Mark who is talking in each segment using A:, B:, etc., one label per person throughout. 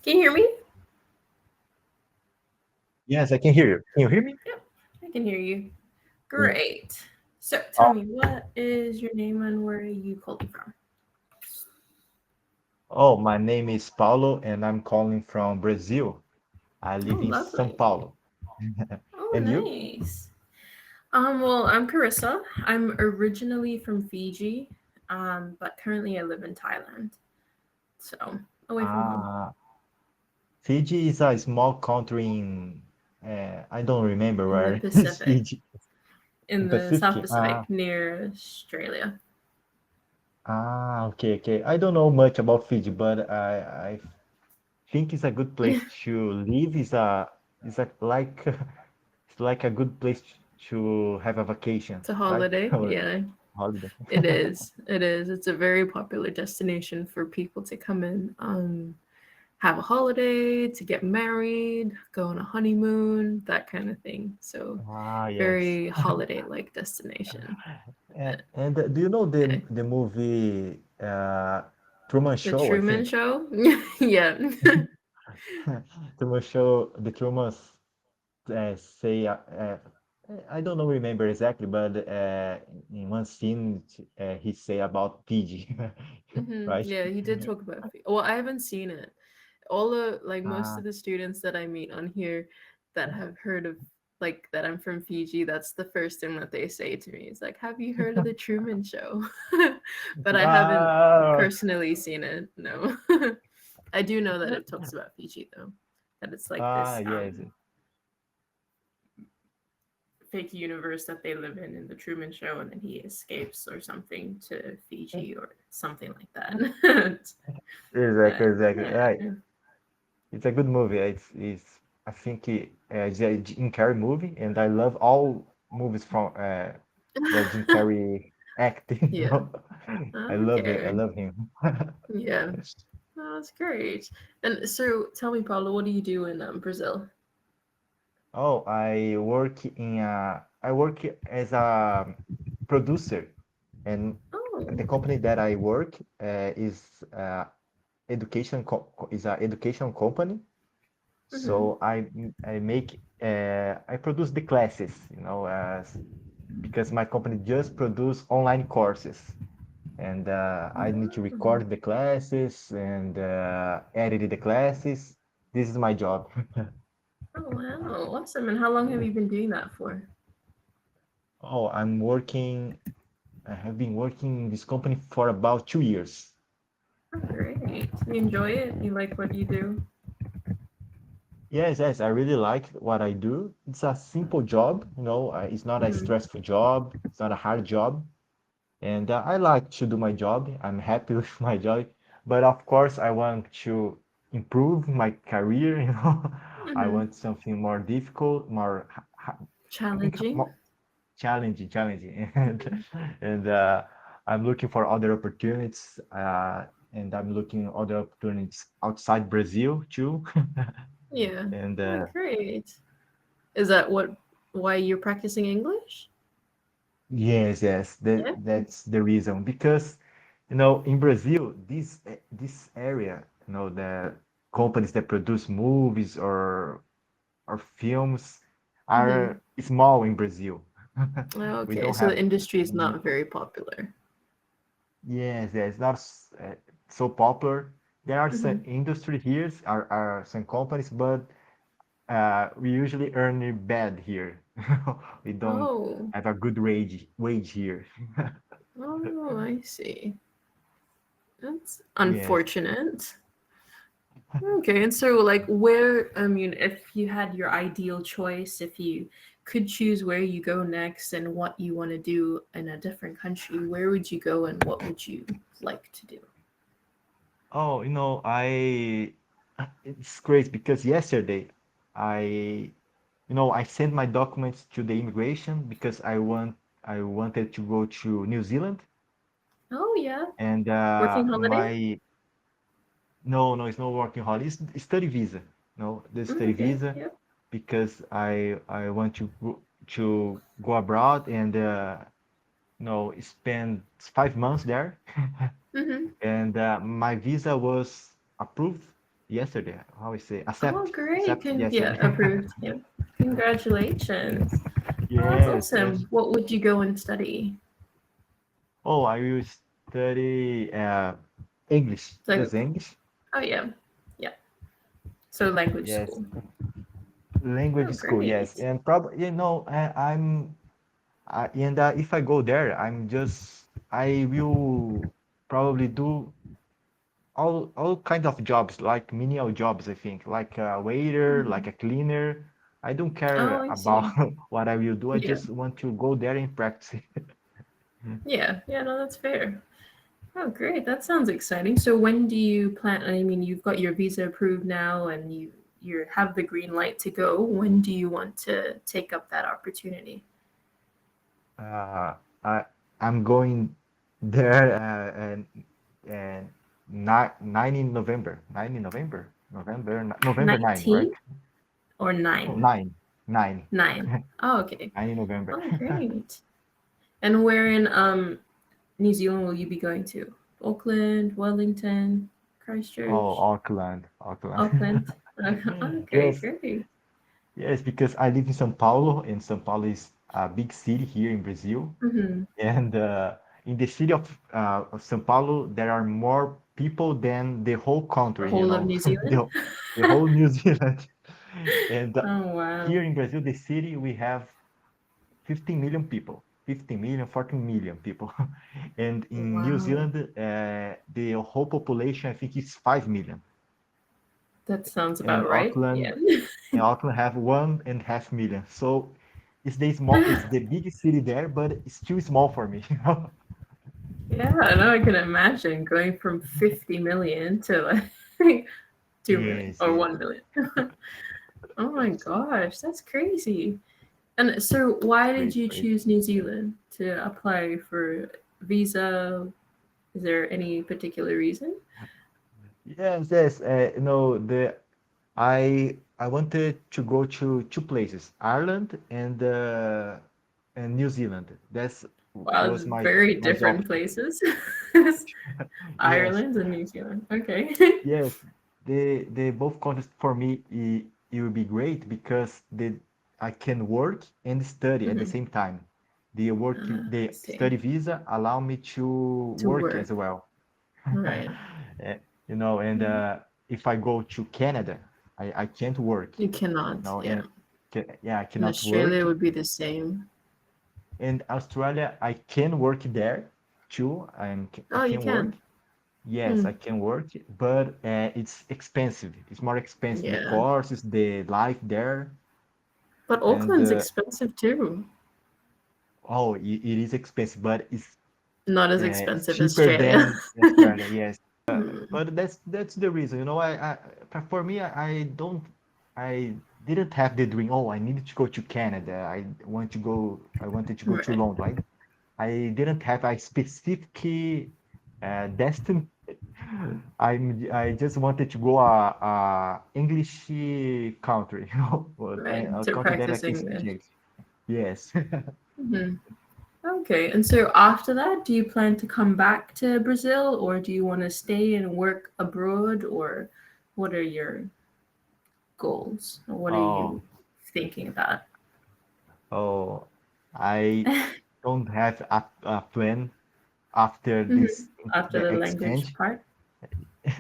A: Can you hear me?
B: Yes, I can hear you. Can you hear me?
A: Yep, I can hear you.
B: Mm.
A: Great. So tell
B: Oh,
A: me, what is your name and where are you calling from?
B: oh, my name is Paulo and I'm calling from Brazil. I
A: Oh,
B: live in São
A: lovely.
B: Paulo.
A: Oh,
B: And you?
A: nice. Well, I'm Carissa. I'm originally from Fiji, but currently I live in Thailand, so away from home
B: Uh, Fiji is a small country in, I don't remember
A: in the
B: where is
A: Pacific,
B: Fiji.
A: in
B: In
A: the South
B: Pacific?
A: Pacific near Australia.
B: Okay, okay. I don't know much about Fiji, but I think it's a good place to live. Is a like it's like a good place to have a vacation,
A: It's a
B: right?
A: holiday,
B: Or
A: yeah.
B: holiday.
A: It is. It is. It's a very popular destination for people to come in, have a holiday, to get married, go on a honeymoon, that kind of thing. So,
B: Yes.
A: very holiday-like destination.
B: And do you know
A: Okay.
B: the movie Truman
A: The
B: Show, I
A: Truman
B: think?
A: Show. Yeah.
B: Truman Show, the Trumans say, I don't know, remember exactly, but in one scene, he say about PG, right?
A: Yeah, he did talk about. Well, I haven't seen it. All the like most
B: Uh,
A: of the students that I meet on here that have heard of like that I'm from Fiji, that's the first thing that they say to me. It's like, "Have you heard of the Truman Show?" But I haven't
B: ah,
A: personally seen it. No. I do know that it talks about Fiji though. That it's like this
B: yes.
A: fake universe that they live in the Truman Show, and then he escapes or something to Fiji or something like that.
B: Exactly,
A: But
B: exactly.
A: yeah.
B: Right. It's a good movie. It's I think it's a Jim Carrey movie, and I love all movies from where Jim Carrey acting. You
A: Yeah.
B: know, I love it. I
A: Okay.
B: love him.
A: Yeah. Oh, that's great. And so tell me, Paulo, what do you do in Brazil?
B: Oh, I work as a producer, and
A: Oh.
B: the company that I work is is a education company.
A: Mm-hmm.
B: So I produce the classes, because my company just produce online courses, and I need to
A: Oh.
B: record the classes and edit the classes. This is my job.
A: Oh, wow. Awesome. And how long have you been doing that for?
B: Oh, I have been working in this company for about 2 years.
A: Oh, great. You enjoy it? You like what you do?
B: Yes, yes, I really like what I do. It's a simple job, it's not a
A: Mm-hmm.
B: stressful job. It's not a hard job. And I like to do my job. I'm happy with my job. But of course, I want to improve my career, I
A: Mm-hmm.
B: want something more difficult, I think
A: Challenging.
B: more challenging.
A: Mm-hmm.
B: And I'm looking for other opportunities, and I'm looking other opportunities outside Brazil too.
A: Yeah.
B: And
A: Oh, great. Is that why you're practicing English?
B: yes, yes,
A: Yeah.
B: that's the reason. Because in Brazil, this area, the companies that produce movies or films
A: Mm-hmm.
B: are small in Brazil. We
A: Okay,
B: don't
A: so the
B: have,
A: industry is
B: mm,
A: not very popular.
B: yes, yes, not so popular. There are some
A: Mm-hmm.
B: industry here, are some companies, but we usually earn it bad here. We don't
A: Oh.
B: have a good wage here.
A: Oh, I see. That's
B: Yes.
A: unfortunate. Okay, and so like where I mean, if you had your ideal choice, if you could choose where you go next and what you want to do in a different country, where would you go and what would you like to do?
B: Oh, it's great because yesterday I, I sent my documents to the immigration because I wanted to go to New Zealand,
A: Oh yeah,
B: and
A: working holiday.
B: no, no, it's not working holiday, it's study visa, no, the
A: Mm,
B: study
A: okay,
B: visa,
A: yep.
B: because I want to go abroad and spend 5 months there,
A: Mm-hmm.
B: and my visa was approved. yesterday. How I say
A: Oh,
B: accept
A: great.
B: accept
A: Yeah,
B: yesterday.
A: approved. Yep. Congratulations. Oh, that's
B: Yes, yes.
A: awesome. What would you go and study?
B: Oh, I will study English,
A: So,
B: just English.
A: oh, yeah. Yeah. So, language
B: Yes,
A: school.
B: language
A: Oh,
B: school. Yes,
A: great.
B: and probably and if I go there, I will probably do all kinds of jobs, like menial jobs. I think, like a waiter, like
A: Mhm.
B: a cleaner. I don't
A: Oh,
B: care
A: I
B: about
A: see.
B: what I will do. I
A: Yeah.
B: just want to go there and practice.
A: Yeah. Yeah, no, that's fair. Oh, great. That sounds exciting. So when do you plan? I mean, you've got your visa approved now and you have the green light to go. When do you want to take up that opportunity?
B: Uh, I I'm going there and 9 in November, November 9, right?
A: 19 or
B: Oh,
A: 9?
B: 9, 9,
A: 9. Oh, okay.
B: 9 in November.
A: Oh, great. And where in New Zealand will you be going to? Auckland, Wellington,
B: Oh,
A: Christchurch,
B: Auckland, Auckland.
A: Auckland? Okay,
B: Yes,
A: great.
B: yes, because I live in São Paulo, and São Paulo is a big city here in Brazil.
A: Mm-hmm.
B: And in the city of São Paulo, there are more people than the whole
A: The
B: country,
A: whole of New Zealand?
B: the whole New Zealand. And
A: Oh, wow.
B: here in Brazil, the city, we have 15 million people, 15 million, 14 million people. And in New
A: Wow.
B: Zealand, the whole population, I think, is 5 million.
A: That sounds
B: And
A: about right. Yeah.
B: Auckland have 1.5 million. So it's the biggest city there, but it's too small for me.
A: Yeah, I know I can imagine going from 50 million to like 2 million
B: Yes,
A: or
B: yes.
A: 1 million. Oh my gosh, that's crazy. And so, why did
B: Crazy,
A: you
B: crazy.
A: choose New Zealand to apply for visa? Is there any particular reason?
B: Yes, yes. I wanted to go to two places, Ireland and New Zealand.
A: Wow, it's
B: Was
A: very
B: my
A: different
B: option.
A: places.
B: Yes,
A: Ireland and New Zealand. Okay.
B: yes. The both countries for me it will be great because I can work and study at the
A: Mhm.
B: same time.
A: I
B: The
A: see.
B: study visa allow me to
A: To
B: work
A: work.
B: as well.
A: Right.
B: Eh, and
A: Mhm.
B: if I go to Canada, I can't work.
A: You cannot. Yeah.
B: And yeah, I
A: And
B: cannot work.
A: Australia would be the same.
B: And Australia, I can work there too. I
A: Oh, you
B: can work.
A: can.
B: Yes,
A: Hmm.
B: I can work, but it's expensive. It's more expensive. The
A: Yeah.
B: courses, the life there,
A: But
B: and
A: Auckland's expensive too.
B: it is expensive, but
A: Not as
B: it's
A: expensive as
B: cheaper
A: Australia.
B: than Australia. Yes,
A: Hmm.
B: but that's the reason. For me, I didn't have the dream. Oh, I needed to go to Canada. I wanted to go to
A: Right.
B: London. I didn't have a specific destiny. I just wanted to go a English country,
A: Right.
B: a
A: To
B: country that I
A: practice
B: can speak
A: English.
B: English. Yes.
A: Hmm. Okay. And so after that, do you plan to come back to Brazil or do you want to stay and work abroad or what are your goals? Or what are
B: Oh,
A: you thinking about?
B: oh, I don't have a plan after
A: Mhm.
B: this
A: After
B: the
A: the language
B: exchange.
A: part?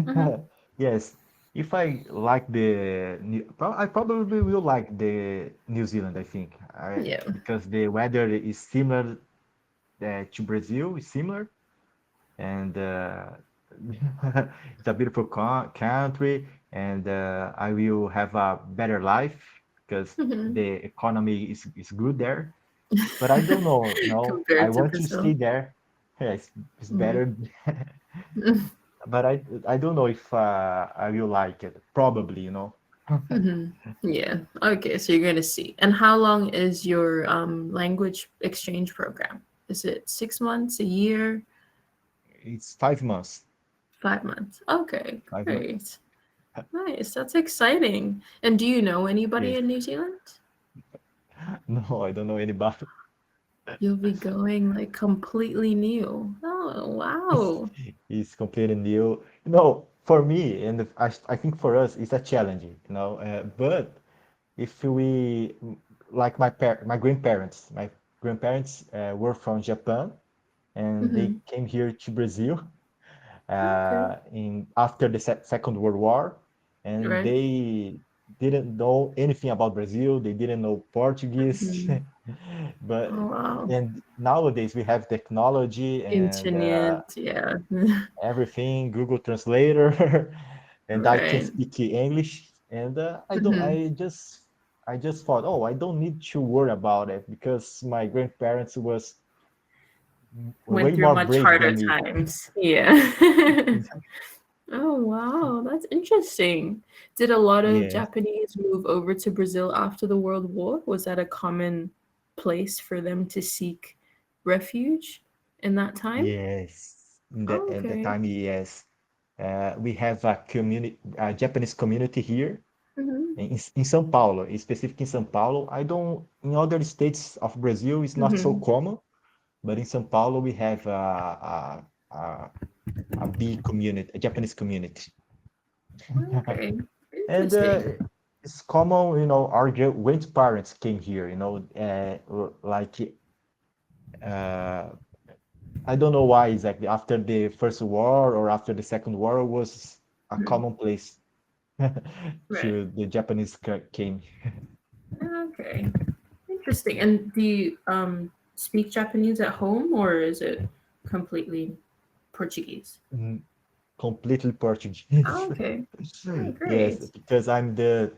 A: Hmm.
B: Yes, if I like I probably will like the New Zealand. I think
A: Yeah.
B: because the weather is similar to Brazil, is similar, and it's a beautiful country, and I will have a better life because
A: Hmm.
B: the economy is good there. But I don't know. No, I
A: Compared to
B: want to stay
A: Brazil.
B: there. Yes, it's
A: Mm.
B: better. But I don't know if I will like it. Probably,
A: Hmm. Yeah. Okay. So you're gonna see. And how long is your language exchange program? Is it 6 months, a year,
B: It's 5 months.
A: 5 months? Okay,
B: 5 months.
A: great. Nice. That's exciting. And do you know anybody
B: Yes.
A: in New Zealand?
B: No, I don't know anybody.
A: You'll be going like completely new. Oh,
B: It's,
A: wow.
B: it's completely new. No. for me, and I think for us, it's a challenge, you know. But if we, like my grandparents were from Japan, and they
A: Hmm.
B: came here to Brazil
A: Okay.
B: in after the Second World War, and
A: Right.
B: they didn't know anything about Brazil. They didn't know Portuguese,
A: Hmm.
B: but
A: Oh wow.
B: and nowadays we have technology and
A: Internet. Yeah.
B: everything, Google Translator, and I can
A: Right.
B: speak English. And I don't.
A: Hmm.
B: I just thought, oh, I don't need to worry about it because my grandparents was
A: Went
B: way
A: through
B: more
A: much
B: brave
A: harder
B: than me.
A: times. Yeah. Oh, wow. That's interesting. Did a lot of
B: Yes,
A: Japanese move over to Brazil after the World War? Was that a common place for them to seek refuge in that time?
B: yes. In that
A: Oh,
B: at the
A: okay.
B: time, yes. We have a Japanese community here
A: Hmm.
B: in São Paulo, specifically in São Paulo. I don't, in other states of Brazil, it's not so
A: Hmm.
B: common, but in São Paulo, we have a, a big community, a Japanese community.
A: Okay.
B: And
A: Interesting.
B: it's common, you know, our grandparents came here, you know, like uh, I don't know why exactly. After the First War or after the Second War was a
A: Mhm.
B: common place
A: Right.
B: to the Japanese came.
A: Okay. Interesting. And do you speak Japanese at home or is it completely Portuguese?
B: Mm, completely
A: Oh,
B: Portuguese.
A: okay. Oh,
B: Yes,
A: great.
B: because I'm the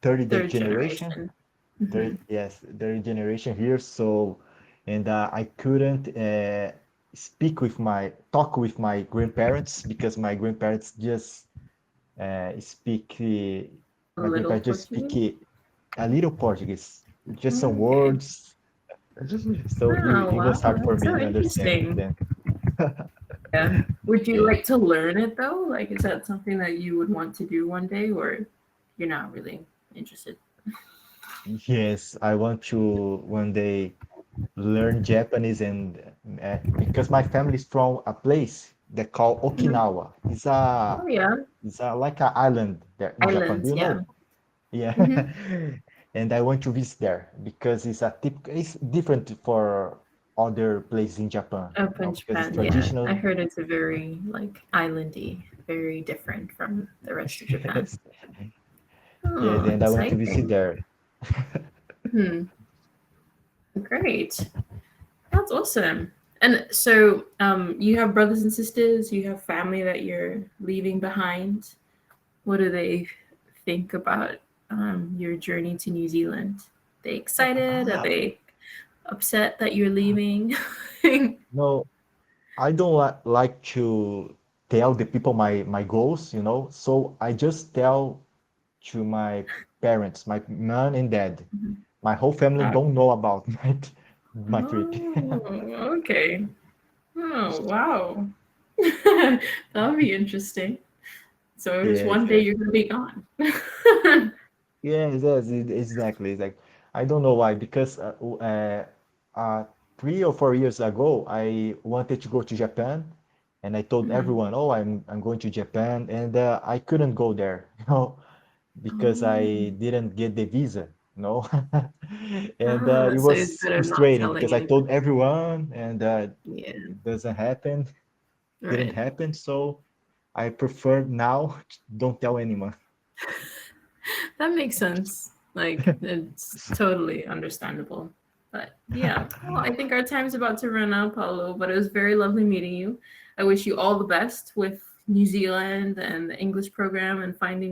B: third
A: Third
B: generation.
A: generation. Hmm.
B: Yes, third generation here. So, and I couldn't talk with my grandparents because my grandparents just speak,
A: A
B: my
A: little
B: grandparents just speak
A: Portuguese.
B: a little Portuguese, just some
A: Okay.
B: words. So
A: Oh,
B: it
A: wow.
B: was hard for
A: That's
B: me
A: so
B: to understand
A: interesting.
B: them.
A: Yeah. Would you
B: Yeah.
A: like to learn it though? Like, is that something that you would want to do one day or you're not really interested?
B: Yes, I want to one day learn Japanese and because my family is from a place they call
A: Mhm.
B: Okinawa.
A: Oh, yeah.
B: It's a like an island there in Japan. Do
A: Islands.
B: you
A: Yeah.
B: know? Yeah.
A: Hmm.
B: And I want to visit there because it's different for other places in Japan,
A: Up
B: you know,
A: in
B: because it's
A: Japan. Yeah. I
B: traditional.
A: heard it's a very, like, islandy, very different from the rest of Japan.
B: Yes. Yes,
A: Oh,
B: and I want to visit
A: exciting.
B: there.
A: Hmm. Great. That's awesome. And so, you have brothers and sisters, you have family that you're leaving behind. What do they think about your journey to New Zealand? They excited? Are they upset that you're leaving?
B: No, I don't like to tell the people my goals, you know. So I just tell to my parents, my mom and dad. My whole family
A: Oh,
B: don't know about my trip.
A: okay. Oh, wow. That'll be interesting. So just
B: Yes,
A: one day
B: yes.
A: you're gonna be gone.
B: Yes, yes, exactly. It's like I don't know why, because 3 or 4 years ago, I wanted to go to Japan, and I told
A: Mhm.
B: everyone, "Oh, I'm going to Japan," and I couldn't go there, you know, because
A: Oh.
B: I didn't get the visa, you know, and
A: Ah,
B: it
A: so it's
B: was
A: better not
B: frustrating
A: telling
B: because I
A: anyone.
B: told everyone, and
A: Yeah,
B: it doesn't happen, didn't
A: right.
B: happen. So I prefer now don't tell anyone.
A: That makes sense. Like, it's totally understandable. But yeah, well, I think our time's about to run out, Paulo, but it was very lovely meeting you. I wish you all the best with New Zealand and the English program and finding